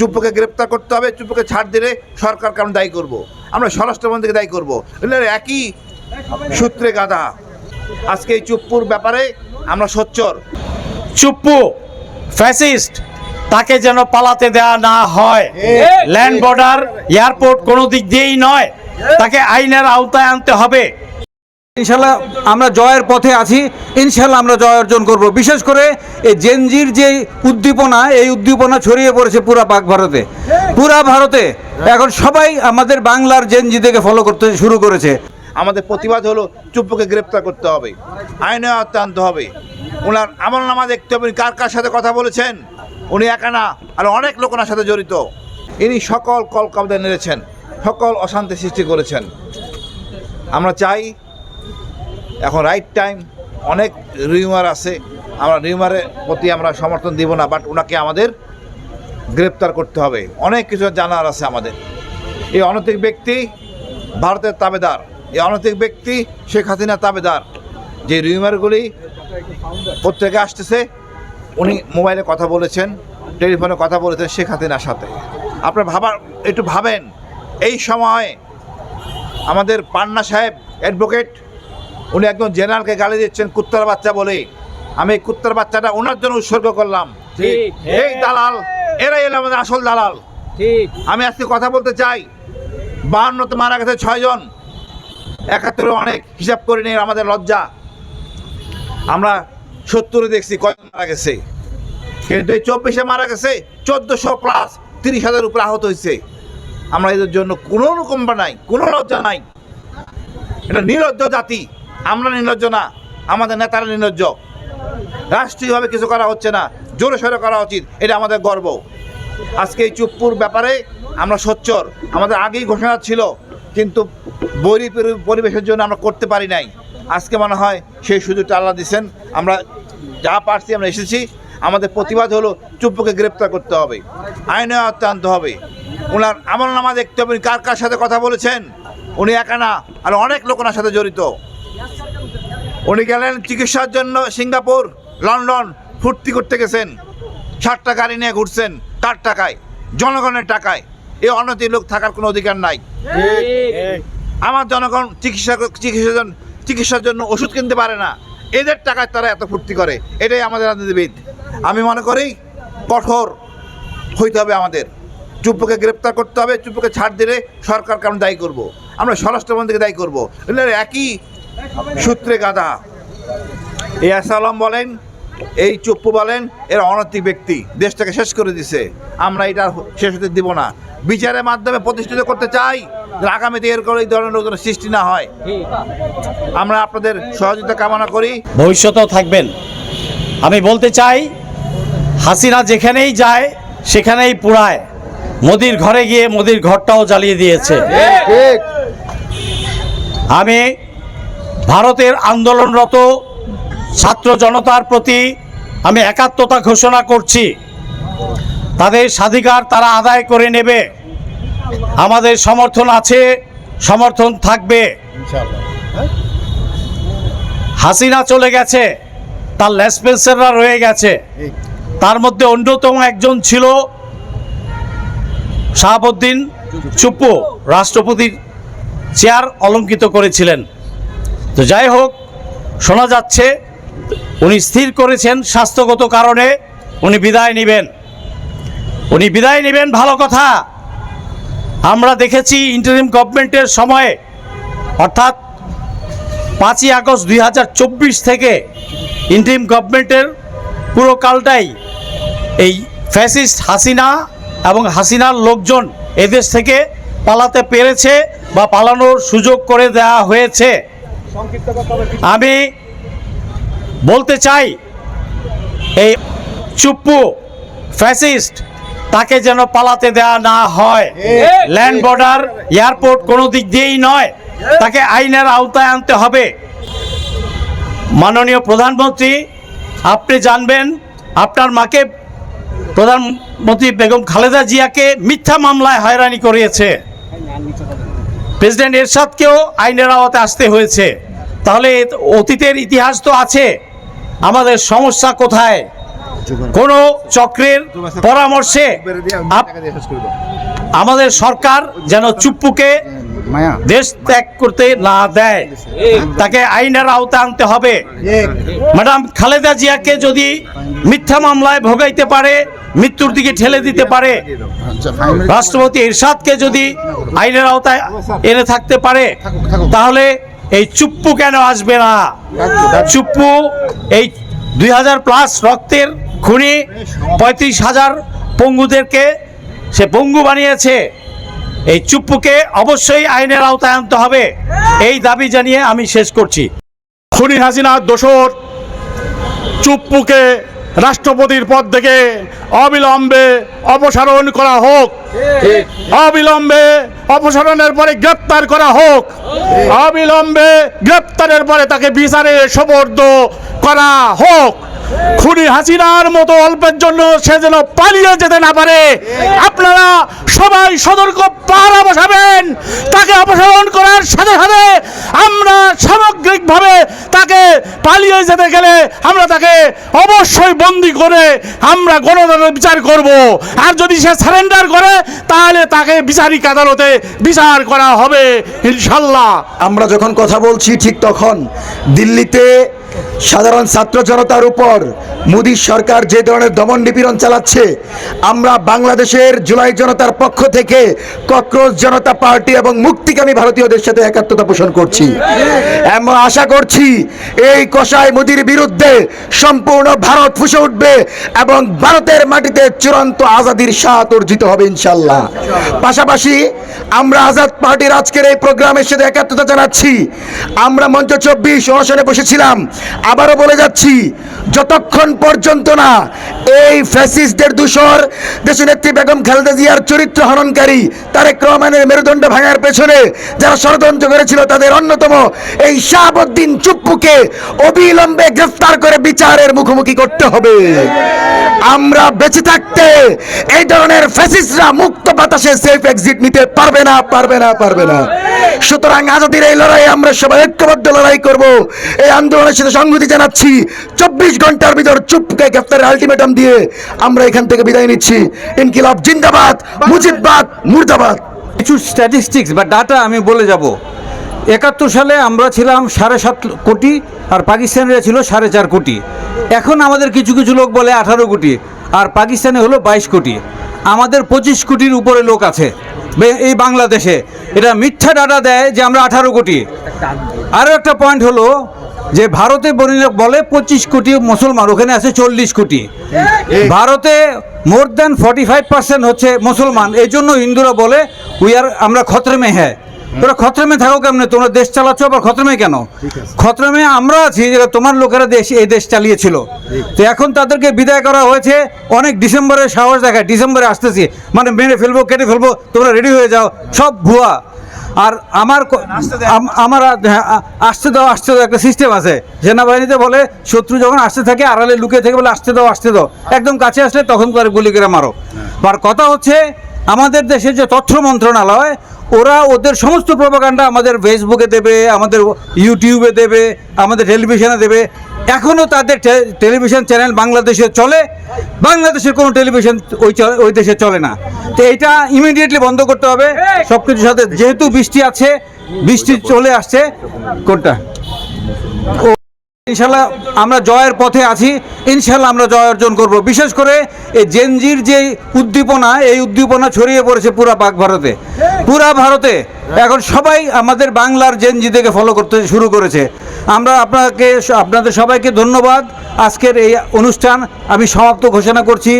চুপ্পুকে গ্রেপ্তার করতে হবে, চুপ্পুকে ছাড় দিলে সরকারকে আমরা দায়ী করব, আমরা স্বরাষ্ট্রমন্ত্রীকে দায়ী করব। একই সূত্রে গাধা। আজকে এই চুপ্পুর ব্যাপারে আমরা সোচ্চার। চুপ্পু ফ্যাসিস্ট, তাকে যেন পালাতে দেওয়া না হয়। ল্যান্ড বর্ডার, এয়ারপোর্ট কোনো দিক দিয়েই নয়, তাকে আইনের আওতায় আনতে হবে। ইনশাল্লাহ আমরা জয়ের পথে আছি, ইনশাল্লাহ আমরা জয় অর্জন করব। বিশেষ করে এই জেনজির যে উদ্দীপনা, এই উদ্দীপনা ছড়িয়ে পড়েছে পুরা পাক ভারতে, পুরা ভারতে। এখন সবাই আমাদের বাংলার জেনজিদেরকে ফলো করতে শুরু করেছে। আমাদের প্রতিবাদ হলো চুপ্পুকে গ্রেপ্তার করতে হবে, আইনের আওতায় আনতে হবে। ওনার আমলনামা দেখতে হবে কার কার সাথে কথা বলেছেন। উনি একা না, আর অনেক লোক ওনার সাথে জড়িত। ইনি সকল কলকাতা নেড়েছেন, সকল অশান্তি সৃষ্টি করেছেন। আমরা চাই এখন রাইট টাইম। অনেক রিউমার আছে, আমরা রিউমারের প্রতি আমরা সমর্থন দিব না, বাট ওনাকে আমাদের গ্রেপ্তার করতে হবে। অনেক কিছু জানার আছে আমাদের। এই অনৈতিক ব্যক্তি ভারতের তাবেদার, এই অনৈতিক ব্যক্তি শেখ হাসিনা তাবেদার। যে রিউমারগুলি প্রত্যেকে আসতেছে, উনি মোবাইলে কথা বলেছেন, টেলিফোনে কথা বলেছেন শেখ হাসিনার সাথে। আপনার একটু ভাবেন, এই সময় আমাদের পান্না সাহেব অ্যাডভোকেট, উনি একজন জেনারেলকে গালি দিচ্ছেন কুত্তার বাচ্চা বলে। আমি এই কুত্তার বাচ্চাটা ওনার জন্য উৎসর্গ করলাম। এই দালাল, এরাই এলো আমাদের আসল দালাল। আমি আজকে কথা বলতে চাই, 52তে মারা গেছে 6 জন, 71 অনেক, হিসাব করে নিয়ে আমাদের লজ্জা। আমরা 70 দেখছি কয়জন মারা গেছে, কিন্তু এই 24-এ মারা গেছে 1400 প্লাস, 30,000 উপরে আহত হয়েছে। আমরা এদের জন্য কোনো রকম নাই, কোনো লজ্জা নাই। এটা নির্লজ্জ জাতি। আমরা নির্লজ্জ না, আমাদের নেতারা নির্লজ্জ। রাষ্ট্রীয়ভাবে কিছু করা হচ্ছে না, জোরে সোরে করা উচিত, এটা আমাদের গর্ব। আজকে এই চুপ্পুর ব্যাপারে আমরা সোচ্চার। আমাদের আগেই ঘোষণা ছিল, কিন্তু বৈরী পরিবেশের জন্য আমরা করতে পারি নাই। আজকে মনে হয় সেই সুযোগটা আল্লাহ দিচ্ছেন। আমরা যা পারছি আমরা এসেছি। আমাদের প্রতিবাদ হলো চুপ্পুকে গ্রেপ্তার করতে হবে, আইনের আওতায় আনতে হবে। ওনার আমলনামা দেখতে হবে কার কার সাথে কথা বলেছেন। উনি একা না, আর অনেক লোক ওনার সাথে জড়িত। উনি গেলেন চিকিৎসার জন্য সিঙ্গাপুর, লন্ডন, ফুর্তি করতে গেছেন, 60টা গাড়ি নিয়ে ঘুরছেন। তার টাকায়, জনগণের টাকায়। এই অনৈতিক লোক থাকার কোনো অধিকার নাই। আমার জনগণ চিকিৎসার জন্য ওষুধ কিনতে পারে না, এদের টাকায় তারা এত ফুর্তি করে। এটাই আমাদের রাজনীতিবিদ। আমি মনে করি কঠোর হইতে হবে আমাদের। চুপ্পুকে গ্রেপ্তার করতে হবে, চুপ্পুকে ছাড় দিলে সরকারকে আমরা দায়ী করব, আমরা স্বরাষ্ট্রমন্ত্রীকে দায়ী করব। একই সূত্রে গাধা। এই আসালাম বলেন, এই চুপ্পু বলেন, এরা অনৈতিক ব্যক্তি, দেশটাকে শেষ করে দিছে। আমরা এটা শেষ হতে দিব না। বিচারের মাধ্যমে প্রতিষ্ঠিত করতে চাই, আগামীতে এরকম এই ধরনের লোকজন সৃষ্টি না হয়। আমরা আপনাদের সহযোগিতা কামনা করি, ভবিষ্যতেও থাকবেন। আমি বলতে চাই, হাসিনা যেখানেই যায় সেখানেই পুড়ায়। মোদির ঘরে গিয়ে মোদির ঘরটাও জ্বালিয়ে দিয়েছে। আমি ভারতের আন্দোলনরত ছাত্র জনতার প্রতি আমি একাত্মতা ঘোষণা করছি। তাদের স্বাধিকার তারা আদায় করে নেবে। আমাদের সমর্থন আছে, সমর্থন থাকবে। হাসিনা চলে গেছে, তার লেসপেন্সাররা রয়ে গেছে। তার মধ্যে অন্যতম একজন ছিল শাহাবুদ্দিন চুপ্পু, রাষ্ট্রপতির চেয়ার অলঙ্কিত করেছিলেন। তো যাই হোক, শোনা যাচ্ছে উনি স্থির করেছেন স্বাস্থ্যগত কারণে উনি বিদায় নেবেন। উনি বিদায় নেবেন, ভালো কথা। আমরা দেখেছি ইন্টারিম গভর্নমেন্টের সময়ে, অর্থাৎ 5ই আগস্ট 2024 থেকে ইন্টারিম গভর্নমেন্টের পুরো কালটাই এই ফ্যাসিস্ট হাসিনা এবং হাসিনার লোকজন এদেশ থেকে পালাতে পেরেছে বা পালানোর সুযোগ করে দেওয়া হয়েছে। আমি বলতে চাই, এই চুপ্পু ফ্যাসিস্ট, তাকে যেন পালাতে দেওয়া না হয়। ল্যান্ড বর্ডার, এয়ারপোর্ট কোনো দিক দিয়েই নয়, তাকে আইনের আওতায় আনতে হবে। মাননীয় প্রধানমন্ত্রী, আপনি জানবেন আপনার মাকে প্রধানমন্ত্রী বেগম খালেদা জিয়াকে মিথ্যা মামলায় হয়রানি করিয়েছে। প্রেসিডেন্ট এরশাদকেও আইনের আওতায় আসতে হয়েছে। তাহলে অতীতের ইতিহাস তো আছে। আমাদের সমস্যা কোথায়? কোনো চক্রের পরামর্শে আমাদের সরকার যেন চুপ্পুকে দেশ ত্যাগ করতে না দেয়, তাকে আইনের আওতায় আনতে হবে। ম্যাডাম খালেদা জিয়াকে যদি মিথ্যা মামলায় ভোগাইতে পারে, মৃত্যুর দিকে ঠেলে দিতে পারে, রাষ্ট্রপতি এরশাদকে যদি আইনের আওতায় এনে থাকতে পারে, তাহলে এই চুপ্পু কেন আসবে না? চুপ্পু এই 2000+ রক্তের খুনি 35,000 পঙ্গুদেরকে সে পঙ্গু বানিয়েছে। এই চুপ্পুকে অবশ্যই আইনের আওতায় আনতে হবে, এই দাবি জানিয়ে আমি শেষ করছি। খুনি হাসিনার দোসর চুপ্পুকে রাষ্ট্রপতির পদ থেকে অবিলম্বে অপসারণ করা হোক, অবিলম্বে অপসারণের পরে গ্রেপ্তার করা হোক, অবিলম্বে গ্রেপ্তারের পরে তাকে বিচারে সোপর্দ করা হোক। খুনি হাসিনার মতো অল্পের জন্য সে যেন পালিয়ে যেতে না পারে। আপনারা সবাই সতর্ক পাহারা বসাবেন। তাকে অপসারণ করার সাথে সাথে আমরা সামগ্রিকভাবে তাকে পালিয়ে যেতে গেলে আমরা তাকে অবশ্যই বন্দি করে আমরা গণতন্ত্রের বিচার করব। আর যদি সে সারেন্ডার করে তাহলে তাকে বিচারিক আদালতে বিচার করা হবে ইনশাল্লাহ। আমরা যখন কথা বলছি ঠিক তখন দিল্লিতে সাধারণ ছাত্র জনতার উপর মোদী সরকার যে ধরনের দমন নিপীড়ন চালাচ্ছে, আমরা বাংলাদেশের জুলাই জনতার পক্ষ থেকে ককরোচ জনতা পার্টি এবং মুক্তিকামী ভারতীয়দের সাথে একাত্মতা পোষণ করছি। আমরা আশা করছি এই কসাই মোদীর বিরুদ্ধে সম্পূর্ণ ভারত ফুঁসে উঠবে এবং ভারতের মাটিতে চূড়ান্ত আজাদির স্বাদ অর্জিত হবে ইনশাল্লাহ। পাশাপাশি আমরা আজাদ পার্টির আজকের এই প্রোগ্রামের সাথে একাত্মতা জানাচ্ছি। আমরা মঞ্চ 24 অনশনে বসেছিলাম, আবারও বলে যাচ্ছি, যতক্ষণ পর্যন্ত না এই ফ্যাসিস্টদের দূষর দেশনেত্রী বেগম খালেদা জিয়ার চরিত্র হননকারী তারেক রহমানের মেরুদণ্ড ভাঙার পেছনে যারা ষড়যন্ত্র করেছিল তাদের অন্যতম এই শাহাবুদ্দিন চুপ্পুকে অবিলম্বে গ্রেফতার করে বিচারের মুখোমুখি করতে হবে। আমরা বেঁচে থাকতে এই ধরনের ফ্যাসিস্টরা মুক্ত বাতাসে সেফ এক্সিট নিতে পারবে না, পারবে না, পারবে না। সুতরাং আজাদির এই লড়াই আমরা সবাই ঐক্যবদ্ধ লড়াই করব। এই আন্দোলনের সাথে সংহতি জানাচ্ছি। 24 ঘন্টার ভিতর চুপ্পুকে গ্রেফতারের আলটিমেটাম দিয়ে আমরা এখান থেকে বিদায় নিচ্ছি। ইনকিলাব জিন্দাবাদ, মুজিববাদ মুর্দাবাদ। কিছু স্ট্যাটিস্টিক্স বা ডাটা আমি বলে যাব। 71 সালে আমরা ছিলাম 7.5 কোটি আর পাকিস্তানিরা ছিল 4.5 কোটি। এখন আমাদের কিছু কিছু লোক বলে 18 কোটি আর পাকিস্তানে হলো 22 কোটি। আমাদের 25 কোটির উপরে লোক আছে এই বাংলাদেশে। এটা মিথ্যা ডাটা দেয় যে আমরা 18 কোটি। আরও একটা পয়েন্ট হলো যে ভারতে বলে 25 কোটি মুসলমান, ওখানে আছে 40 কোটি। ভারতে মোর দ্যান 45% হচ্ছে মুসলমান, এই জন্য হিন্দুরা বলে আমরা খতরে মে হ্যাঁ। তোরা খতরে মে থাকো কেমনে? তোমরা দেশ চালাচ্ছ, আবার খতরে মে কেন? খতরে মে আমরা আছি যে তোমার লোকেরা এই দেশ চালিয়েছিল। তো এখন তাদেরকে বিদায় করা হয়েছে। অনেক ডিসেম্বরে সাহস দেখায়, ডিসেম্বরে আসতেছি মানে মেরে ফেলবো, কেটে ফেলবো, তোমরা রেডি হয়ে যাও, সব ভুয়া। আর আমার আসতে দাও একটা সিস্টেম আছে। সেনাবাহিনীতে বলে শত্রু যখন আসতে থাকে আড়ালে লুকিয়ে থেকে বলে আসতে দাও, একদম কাছে আসলে তখন করে গুলি করে মারো। আর কথা হচ্ছে আমাদের দেশের যে তথ্য মন্ত্রণালয়, ওরা ওদের সমস্ত প্রোপাগান্ডা আমাদের ফেসবুকে দেবে, আমাদের ইউটিউবে দেবে, আমাদের টেলিভিশনে দেবে। এখনও তাদের টেলিভিশন চ্যানেল বাংলাদেশে চলে, বাংলাদেশের কোনো টেলিভিশন ওই দেশে চলে না। তো এইটা ইমিডিয়েটলি বন্ধ করতে হবে সব কিছুর সাথে। যেহেতু বৃষ্টি আছে, বৃষ্টি চলে আসছে, কোনটা ইনশাল্লাহ আমরা জয়ের পথে আছি। ইনশাল্লাহ আমরা জয় অর্জন করব। বিশেষ করে এই জেনজির যে উদ্দীপনা, এই উদ্দীপনা ছড়িয়ে পড়েছে পুরা ভারতে। এখন সবাই আমাদের বাংলার জেনজিদেরকে ফলো করতে শুরু করেছে। আমরা আপনাদের সবাইকে ধন্যবাদ। আজকের এই অনুষ্ঠান আমি সমাপ্ত ঘোষণা করছি।